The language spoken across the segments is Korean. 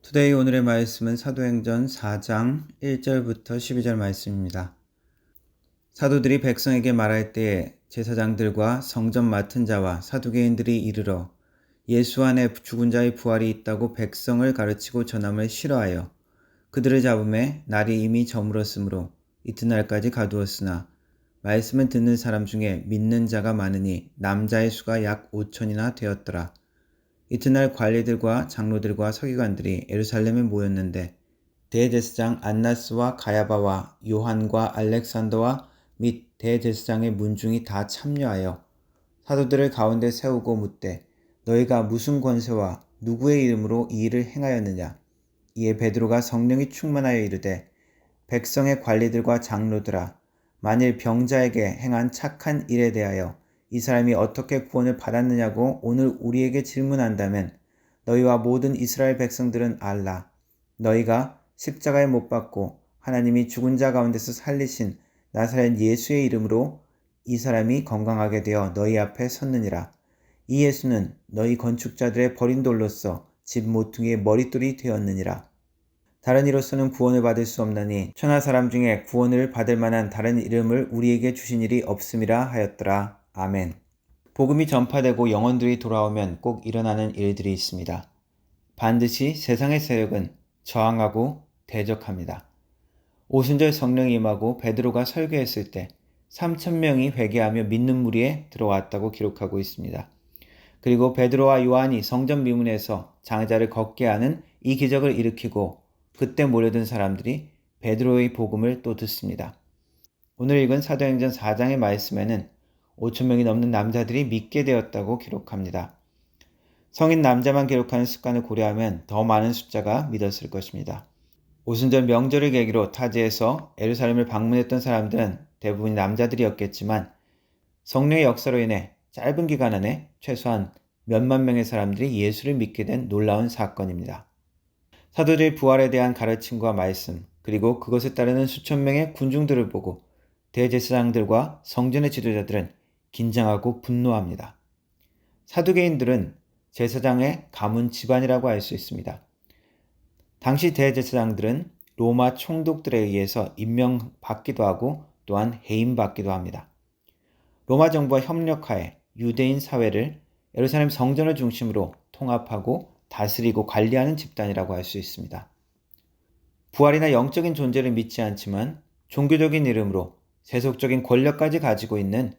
투데이 오늘의 말씀은 사도행전 4장 1절부터 12절 말씀입니다. 사도들이 백성에게 말할 때에 제사장들과 성전 맡은 자와 사두개인들이 이르러 예수 안에 죽은 자의 부활이 있다고 백성을 가르치고 전함을 싫어하여 그들을 잡음에 날이 이미 저물었으므로 이튿날까지 가두었으나 말씀을 듣는 사람 중에 믿는 자가 많으니 남자의 수가 약 5천이나 되었더라. 이튿날 관리들과 장로들과 서기관들이 예루살렘에 모였는데 대제사장 안나스와 가야바와 요한과 알렉산더와 및 대제사장의 문중이 다 참여하여 사도들을 가운데 세우고 묻되 너희가 무슨 권세와 누구의 이름으로 이 일을 행하였느냐. 이에 베드로가 성령이 충만하여 이르되 백성의 관리들과 장로들아, 만일 병자에게 행한 착한 일에 대하여 이 사람이 어떻게 구원을 받았느냐고 오늘 우리에게 질문한다면 너희와 모든 이스라엘 백성들은 알라. 너희가 십자가에 못 박고 하나님이 죽은 자 가운데서 살리신 나사렛 예수의 이름으로 이 사람이 건강하게 되어 너희 앞에 섰느니라. 이 예수는 너희 건축자들의 버린 돌로서 집 모퉁이의 머릿돌이 되었느니라. 다른 이로서는 구원을 받을 수 없나니 천하 사람 중에 구원을 받을 만한 다른 이름을 우리에게 주신 일이 없음이라 하였더라. 아멘. 복음이 전파되고 영혼들이 돌아오면 꼭 일어나는 일들이 있습니다. 반드시 세상의 세력은 저항하고 대적합니다. 오순절 성령이 임하고 베드로가 설교했을 때 3,000명이 회개하며 믿는 무리에 들어왔다고 기록하고 있습니다. 그리고 베드로와 요한이 성전 미문에서 장자를 걷게 하는 이 기적을 일으키고 그때 몰려든 사람들이 베드로의 복음을 또 듣습니다. 오늘 읽은 사도행전 4장의 말씀에는 5,000명이 넘는 남자들이 믿게 되었다고 기록합니다. 성인 남자만 기록하는 습관을 고려하면 더 많은 숫자가 믿었을 것입니다. 오순절 명절을 계기로 타지에서 예루살렘을 방문했던 사람들은 대부분 남자들이었겠지만 성령의 역사로 인해 짧은 기간 안에 최소한 몇만 명의 사람들이 예수를 믿게 된 놀라운 사건입니다. 사도들의 부활에 대한 가르침과 말씀, 그리고 그것에 따르는 수천 명의 군중들을 보고 대제사장들과 성전의 지도자들은 긴장하고 분노합니다. 사두개인들은 제사장의 가문 집안이라고 할 수 있습니다. 당시 대제사장들은 로마 총독들에 의해서 임명받기도 하고 또한 해임받기도 합니다. 로마 정부와 협력하에 유대인 사회를 예루살렘 성전을 중심으로 통합하고 다스리고 관리하는 집단이라고 할 수 있습니다. 부활이나 영적인 존재를 믿지 않지만 종교적인 이름으로 세속적인 권력까지 가지고 있는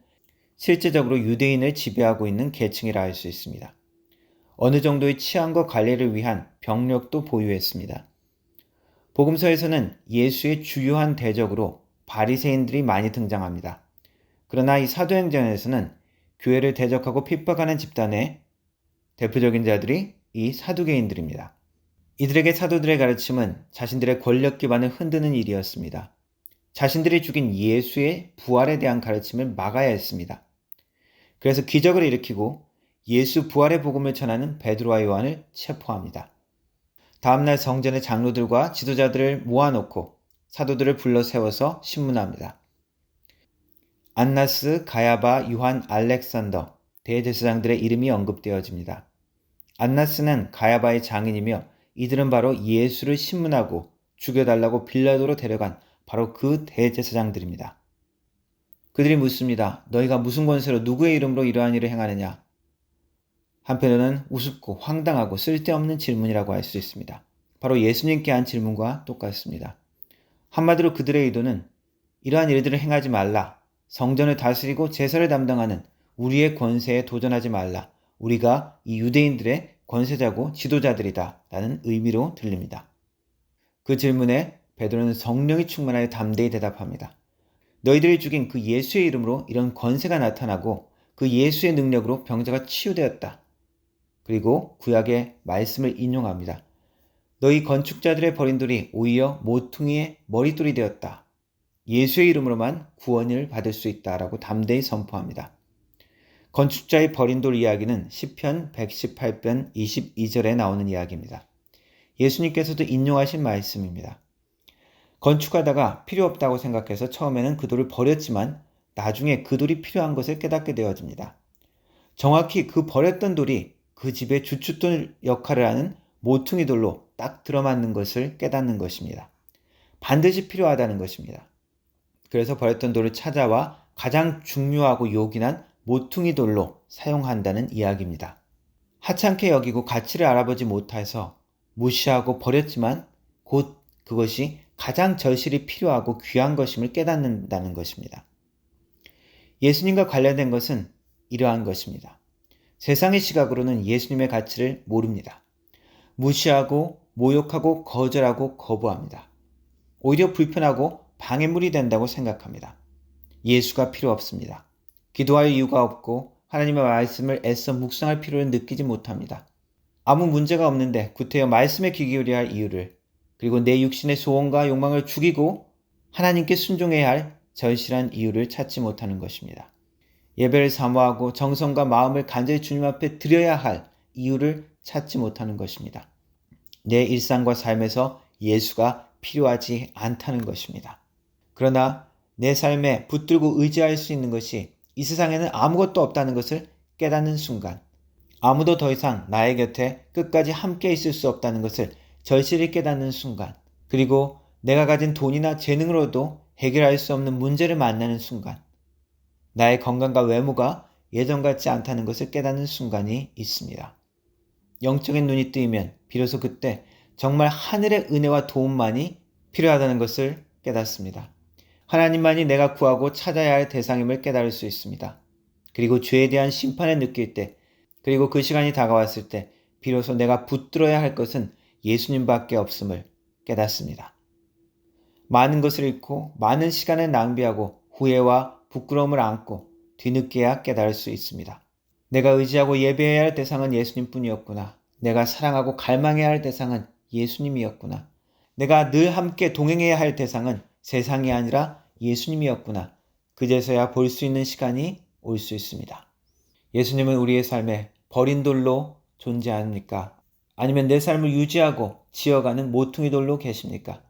실제적으로 유대인을 지배하고 있는 계층이라 할 수 있습니다. 어느 정도의 치안과 관리를 위한 병력도 보유했습니다. 복음서에서는 예수의 주요한 대적으로 바리새인들이 많이 등장합니다. 그러나 이 사도행전에서는 교회를 대적하고 핍박하는 집단의 대표적인 자들이 이 사두개인들입니다. 이들에게 사도들의 가르침은 자신들의 권력 기반을 흔드는 일이었습니다. 자신들이 죽인 예수의 부활에 대한 가르침을 막아야 했습니다. 그래서 기적을 일으키고 예수 부활의 복음을 전하는 베드로와 요한을 체포합니다. 다음날 성전의 장로들과 지도자들을 모아놓고 사도들을 불러 세워서 신문합니다. 안나스, 가야바, 요한, 알렉산더 대제사장들의 이름이 언급되어집니다. 안나스는 가야바의 장인이며 이들은 바로 예수를 신문하고 죽여달라고 빌라도로 데려간 바로 그 대제사장들입니다. 그들이 묻습니다. 너희가 무슨 권세로 누구의 이름으로 이러한 일을 행하느냐? 한편으로는 우습고 황당하고 쓸데없는 질문이라고 할 수 있습니다. 바로 예수님께 한 질문과 똑같습니다. 한마디로 그들의 의도는 이러한 일들을 행하지 말라. 성전을 다스리고 제사를 담당하는 우리의 권세에 도전하지 말라. 우리가 이 유대인들의 권세자고 지도자들이다 라는 의미로 들립니다. 그 질문에 베드로는 성령이 충만하여 담대히 대답합니다. 너희들이 죽인 그 예수의 이름으로 이런 권세가 나타나고 그 예수의 능력으로 병자가 치유되었다. 그리고 구약의 말씀을 인용합니다. 너희 건축자들의 버린 돌이 오히려 모퉁이의 머릿돌이 되었다. 예수의 이름으로만 구원을 받을 수 있다라고 담대히 선포합니다. 건축자의 버린 돌 이야기는 시편 118편 22절에 나오는 이야기입니다. 예수님께서도 인용하신 말씀입니다. 건축하다가 필요 없다고 생각해서 처음에는 그 돌을 버렸지만 나중에 그 돌이 필요한 것을 깨닫게 되어집니다. 정확히 그 버렸던 돌이 그 집의 주춧돌 역할을 하는 모퉁이 돌로 딱 들어맞는 것을 깨닫는 것입니다. 반드시 필요하다는 것입니다. 그래서 버렸던 돌을 찾아와 가장 중요하고 요긴한 모퉁이 돌로 사용한다는 이야기입니다. 하찮게 여기고 가치를 알아보지 못해서 무시하고 버렸지만 곧 그것이 가장 절실히 필요하고 귀한 것임을 깨닫는다는 것입니다. 예수님과 관련된 것은 이러한 것입니다. 세상의 시각으로는 예수님의 가치를 모릅니다. 무시하고 모욕하고 거절하고 거부합니다. 오히려 불편하고 방해물이 된다고 생각합니다. 예수가 필요 없습니다. 기도할 이유가 없고 하나님의 말씀을 애써 묵상할 필요를 느끼지 못합니다. 아무 문제가 없는데 구태여 말씀에 귀 기울여야 할 이유를, 그리고 내 육신의 소원과 욕망을 죽이고 하나님께 순종해야 할 절실한 이유를 찾지 못하는 것입니다. 예배를 사모하고 정성과 마음을 간절히 주님 앞에 드려야 할 이유를 찾지 못하는 것입니다. 내 일상과 삶에서 예수가 필요하지 않다는 것입니다. 그러나 내 삶에 붙들고 의지할 수 있는 것이 이 세상에는 아무것도 없다는 것을 깨닫는 순간, 아무도 더 이상 나의 곁에 끝까지 함께 있을 수 없다는 것을 절실히 깨닫는 순간, 그리고 내가 가진 돈이나 재능으로도 해결할 수 없는 문제를 만나는 순간, 나의 건강과 외모가 예전 같지 않다는 것을 깨닫는 순간이 있습니다. 영적인 눈이 뜨이면 비로소 그때 정말 하늘의 은혜와 도움만이 필요하다는 것을 깨닫습니다. 하나님만이 내가 구하고 찾아야 할 대상임을 깨달을 수 있습니다. 그리고 죄에 대한 심판을 느낄 때, 그리고 그 시간이 다가왔을 때 비로소 내가 붙들어야 할 것은 예수님밖에 없음을 깨닫습니다. 많은 것을 잃고 많은 시간을 낭비하고 후회와 부끄러움을 안고 뒤늦게야 깨달을 수 있습니다. 내가 의지하고 예배해야 할 대상은 예수님뿐이었구나. 내가 사랑하고 갈망해야 할 대상은 예수님이었구나. 내가 늘 함께 동행해야 할 대상은 세상이 아니라 예수님이었구나. 그제서야 볼 수 있는 시간이 올 수 있습니다. 예수님은 우리의 삶에 버린 돌로 존재합니까? 아니면 내 삶을 유지하고 지어가는 모퉁이 돌로 계십니까?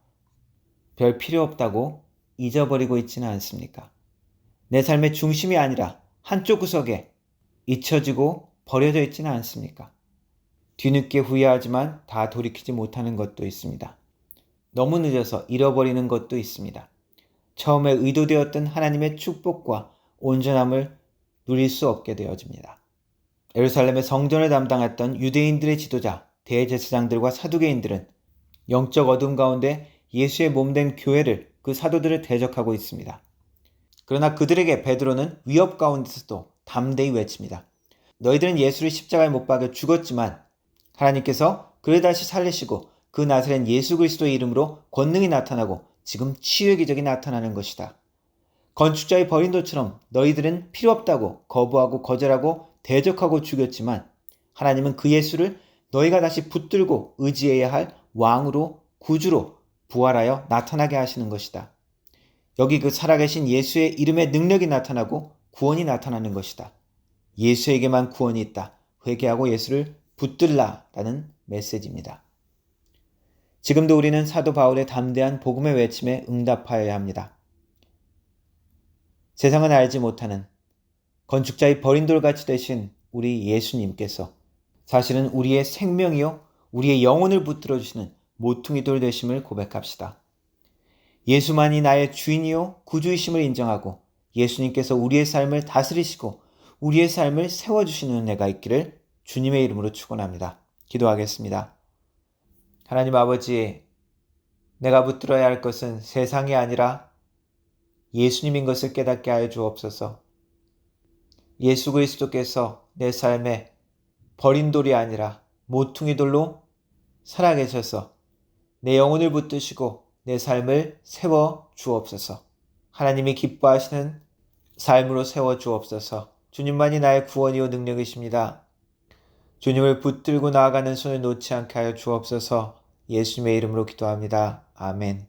별 필요 없다고 잊어버리고 있지는 않습니까? 내 삶의 중심이 아니라 한쪽 구석에 잊혀지고 버려져 있지는 않습니까? 뒤늦게 후회하지만 다 돌이키지 못하는 것도 있습니다. 너무 늦어서 잃어버리는 것도 있습니다. 처음에 의도되었던 하나님의 축복과 온전함을 누릴 수 없게 되어집니다. 예루살렘의 성전을 담당했던 유대인들의 지도자, 대제사장들과 사두개인들은 영적 어둠 가운데 예수의 몸된 교회를, 그 사도들을 대적하고 있습니다. 그러나 그들에게 베드로는 위협 가운데서도 담대히 외칩니다. 너희들은 예수를 십자가에 못 박여 죽었지만 하나님께서 그를 다시 살리시고 그 나사렛 예수 그리스도의 이름으로 권능이 나타나고 지금 치유의 기적이 나타나는 것이다. 건축자의 버린 돌처럼 너희들은 필요 없다고 거부하고 거절하고 대적하고 죽였지만 하나님은 그 예수를 너희가 다시 붙들고 의지해야 할 왕으로, 구주로 부활하여 나타나게 하시는 것이다. 여기 그 살아계신 예수의 이름의 능력이 나타나고 구원이 나타나는 것이다. 예수에게만 구원이 있다. 회개하고 예수를 붙들라라는 메시지입니다. 지금도 우리는 사도 바울의 담대한 복음의 외침에 응답하여야 합니다. 세상은 알지 못하는 건축자의 버린 돌같이 되신 우리 예수님께서 사실은 우리의 생명이요 우리의 영혼을 붙들어 주시는 모퉁이 돌 되심을 고백합시다. 예수만이 나의 주인이요 구주이심을 인정하고 예수님께서 우리의 삶을 다스리시고 우리의 삶을 세워주시는 은혜가 있기를 주님의 이름으로 축원합니다. 기도하겠습니다. 하나님 아버지, 내가 붙들어야 할 것은 세상이 아니라 예수님인 것을 깨닫게 하여 주옵소서. 예수 그리스도께서 내 삶에 버린 돌이 아니라 모퉁이 돌로 살아계셔서 내 영혼을 붙드시고 내 삶을 세워 주옵소서. 하나님이 기뻐하시는 삶으로 세워 주옵소서. 주님만이 나의 구원이요 능력이십니다. 주님을 붙들고 나아가는 손을 놓지 않게 하여 주옵소서. 예수님의 이름으로 기도합니다. 아멘.